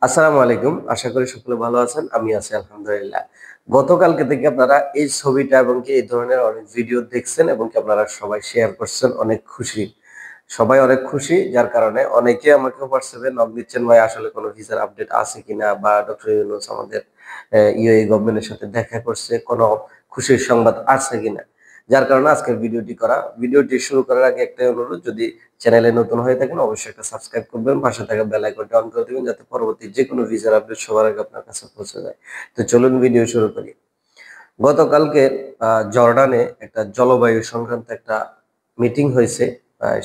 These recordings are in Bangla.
আসসালামু আলাইকুম। আশা করি সকলে ভালো আছেন। আমি আছি আলহামদুলিল্লাহ। গতকালকে থেকে আপনারা এই ছবিটা এবং এই ধরনের অনেক ভিডিও দেখছেন এবং আপনারা সবাই শেয়ার করছেন। অনেক খুশি। সবাই অনেক খুশি যার কারণে অনেকে আমাকে হোয়াটসঅ্যাপে নক দিচ্ছেন, ভাই আসলে কোনো ভিসার আপডেট আছে কিনা বা ডক্টর ইউনূস আমাদের UAE গভর্নমেন্টের সাথে দেখা করছে, কোনো খুশির সংবাদ আছে কিনা? যার কারণে আজকের ভিডিওটি করা। ভিডিওটি শুরু করার আগে একটাই অনুরোধ, যদি চ্যানেলে নতুন হয়ে থাকেন অবশ্যই একটা সাবস্ক্রাইব করবেন, পাশে থাকা বেল আইকনটা অন করে দিবেন যাতে পরবর্তী যেকোনো ভিসার আপডেট সবার আগে আপনার কাছে পৌঁছে যায়। তো চলুন ভিডিও শুরু করি। গতকালকে জর্ডানে একটা জলবায়ু সংক্রান্ত একটা মিটিং হয়েছে।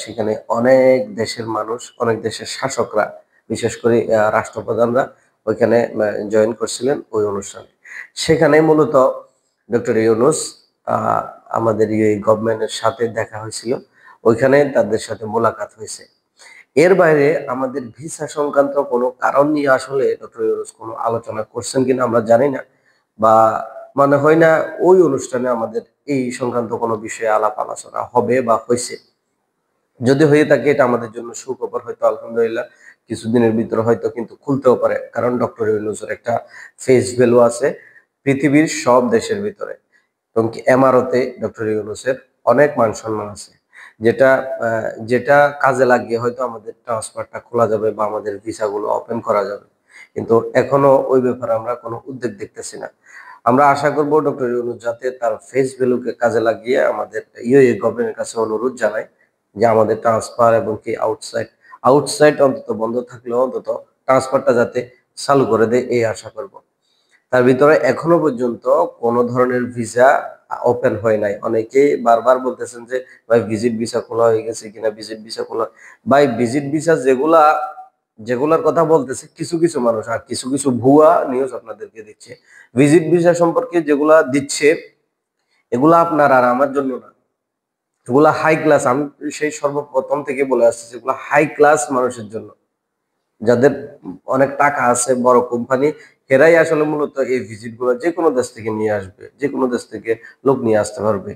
সেখানে অনেক দেশের মানুষ, অনেক দেশের শাসকরা, বিশেষ করে রাষ্ট্রপ্রধানরা ওইখানে জয়েন করছিলেন ওই অনুষ্ঠানে। সেখানে মূলত ডক্টর ইউনূস আ আমাদের এই গভর্নমেন্টের সাথে দেখা হয়েছিল। ওইখানে তাদের সাথে মোলাকাত হয়েছে। এর বাইরে আমাদের ভিসা সংক্রান্ত কোনো কারণ নিয়ে আসলে ডক্টর ইউনূস কোনো আলোচনা করছেন কিনা আমরা জানি না। বা মনে হয় না ওই অনুষ্ঠানে আমাদের এই সংক্রান্ত কোনো বিষয়ে আলাপ আলোচনা হবে বা হইছে। যদি হয়ে থাকে এটা আমাদের জন্য সুখবর, হয়তো আলহামদুলিল্লাহ কিছুদিনের ভিতরে হয়তো কিন্তু খুলতেও পারে। কারণ ডক্টর ইউনূসের একটা ফেস ভ্যালু আছে পৃথিবীর সব দেশের ভিতরে। এবং কি এমারতে ডক্টর ইউনূসের অনেক মান-সম্মান আছে। যেটা যেটা কাজে লাগিয়ে হয়তো আমাদের ট্রান্সফারটা খোলা যাবে বা আমাদের ভিসাগুলো ওপেন করা যাবে। কিন্তু এখনো ওই ব্যাপারে আমরা কোনো উদ্যোগ দেখতেছি না। আমরা আশা করব ডক্টর ইউনূস যাতে তার ফেস ভ্যালুকে কাজে লাগিয়ে আমাদের UAE গভর্নমেন্টের কাছে অনুরোধ জানায় যে আমাদের ট্রান্সফার এবং কি আউটসাইড অন্তত বন্ধ থাকলেও অন্তত ট্রান্সফারটা যাতে চালু করে দেয়, এই আশা করব। তার ভিতরে এখনো পর্যন্ত কোন ধরনের ভিসা ওপেন হয় নাই। অনেকেই বারবার বলতেছেন যে, "ভাই ভিজিট ভিসা খোলা হয়ে গেছে কিনা? ভিজিট ভিসা খোলা।" ভাই ভিজিট ভিসা যেগুলার কথা বলতেছে কিছু মানুষ, আর কিছু ভুয়া নিউজ আপনাদেরকে দিচ্ছে। ভিজিট ভিসা সম্পর্কে যেগুলা দিচ্ছে, এগুলা আপনার আর আমার জন্য না। এগুলা হাই ক্লাস, আমি সেই সর্বপ্রথম থেকে বলে আসতেছি, এগুলা হাই ক্লাস মানুষের জন্য। যাদের অনেক টাকা আছে, বড় কোম্পানি, এরাই আসলে মূলত এই ভিজিট গুলো যেকোনো দেশ থেকে নিয়ে আসবে। যেকোনো দেশ থেকে লোক নিয়ে আসতে পারবে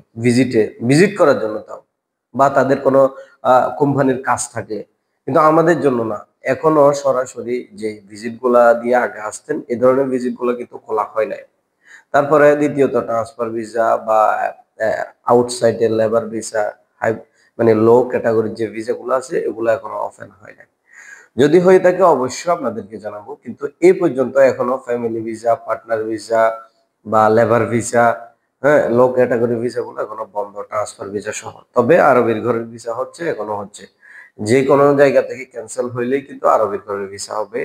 ভিজিট করার জন্য তাও। বা তাদের কোনো কোম্পানির কাজ থাকে। কিন্তু আমাদের জন্য না। এখনো সরাসরি যে ভিজিট গুলা দিয়ে আগে আসতেন, এ ধরনের ভিজিট গুলা কিন্তু খোলা হয় নাই। তারপরে দ্বিতীয়ত ট্রান্সফার ভিসা বা আউটসাইড এর লেবার ভিসা, হাই মানে লো ক্যাটেগরির যে ভিসা গুলো আছে এগুলো এখনো ওপেন হয় নাই। যদি হয়ে থাকে অবশ্যই আপনাদেরকে জানাবো। কিন্তু এ পর্যন্ত এখনো ফ্যামিলি ভিসা, পার্টনার ভিসা বা লেবার ভিসা, হ্যাঁ? লো ক্যাটেগরি ভিসা গুলো এখনো বন্ধ, ট্রান্সফার ভিসা সহ। তবে আরবের ঘরের ভিসা হচ্ছে, এখনো হচ্ছে। যেকোনো জায়গা থেকে ক্যানসেল হইলেই কিন্তু আরবের ঘরের ভিসা হবে।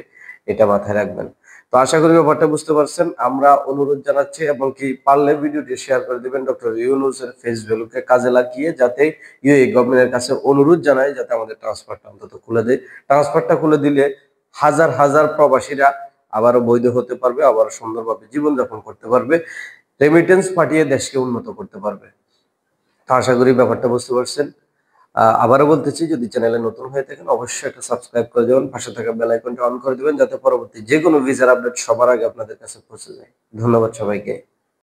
এটা মাথায় রাখবেন। তো আশা করি ব্যাপারটা বুঝতে পারছেন। আমরা অনুরোধ জানাচ্ছি এবং কি পারলে ভিডিওটি শেয়ার করে দিবেন ডক্টর ইউনূসের ফেস ভ্যালুকে কাজে লাগিয়ে, যাতে UAE গভর্নমেন্টের কাছে অনুরোধ জানায় যাতে আমাদের ট্রান্সফারটা অন্তত খুলে দেয়। ট্রান্সফারটা খুলে দিলে হাজার প্রবাসীরা আবারও বৈধ হতে পারবে, আবারও সুন্দরভাবে জীবনযাপন করতে পারবে। রেমিটেন্স পাঠিয়ে দেশকে উন্নত করতে পারবে। তো আশা করি ব্যাপারটা বুঝতে পারছেন। আবারও বলতেছি, যদি চ্যানেলে নতুন হয়ে থাকেন অবশ্যই একটা সাবস্ক্রাইব করে দিবেন, পাশে থাকা বেল আইকনটা অন করে দিবেন যাতে পরবর্তী যেকোনো ভিসার আপডেট সবার আগে আপনাদের কাছে পৌঁছে যায়। ধন্যবাদ সবাইকে।